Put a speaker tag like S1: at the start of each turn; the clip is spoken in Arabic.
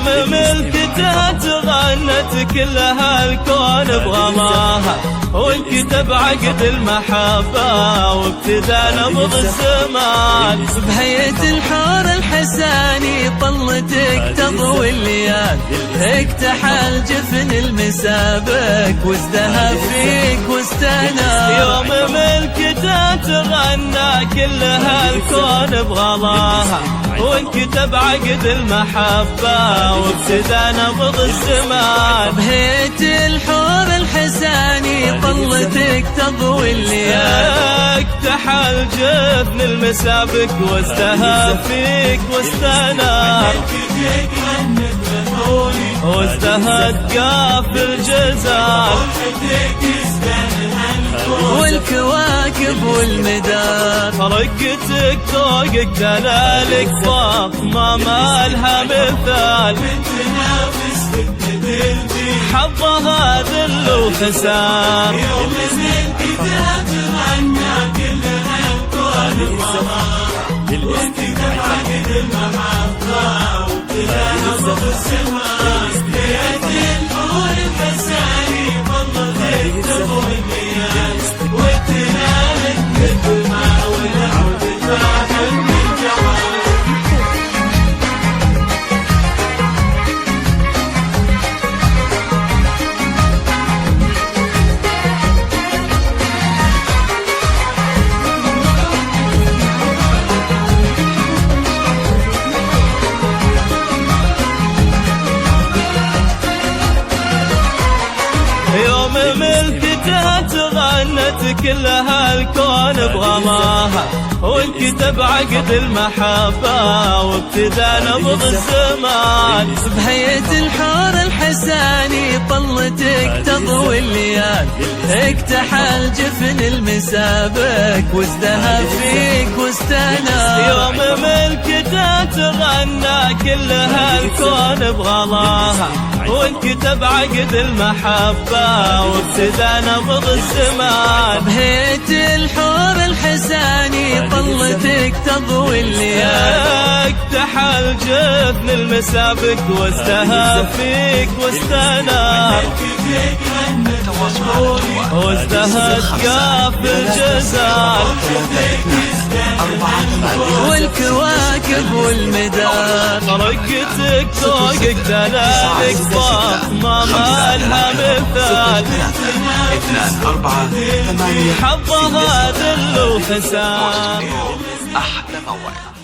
S1: يوم ملكتها تغنت كلها الكون بغلاها، وانكتب عقد المحبة وابتدى نبض الزمان.
S2: بهيئة الحور الحساني طلتك تضوي الليال، اكتحل جفن المسابك وازدهى فيك واستنى.
S1: يوم ملكتها تغنى كلها الكون بغلاها، وانكتب عقد المحبة وابتدى نبض الزمان.
S2: بهيئة الحور الحساني طلتك تضوي الليال،
S1: اكتحل جفن المسابك وازدهى فيك واستنى. وازدهت قاف الجزال
S2: والكواكب والمدار.
S1: فرقتك ذوقك دلالك فاطمة ما لها مثال، حظها ذل وخسار.
S2: يوم ملكتها تغنى كلها الكون بغلاها، وانكتب عقد المحبة وابتدى نبض الزمان. بهيئة الحور الحساني طلتك تضوي الليال، وابتلالك بالدماء والعود فاحل من جمال.
S1: ملكتها تغنت كلها الكون بغلاها، وانكتب عقد المحبة وابتدى نبض الزمان.
S2: بهيئة الحور الحساني طلتك تضوي الليال، اكتحل جفن المسابك وازدهى فيك واستنى.
S1: يوم ملكتها تغنى كلها الكون بغلاها، وانكتب عقد المحبة وابتدى نبض الزمان.
S2: بهيئة الحور الحساني طلتك تضوي الليال،
S1: اكتحل جفن المسابك وازدهى فيك واستنى. وازدهت قاف الجزال
S2: والكواكب والمدار.
S1: فرقتك ذوقك دلالك فاطمة ما لها مثال،
S3: 2 4 8
S1: حظها ذل وخسار.
S3: أحلى موعد.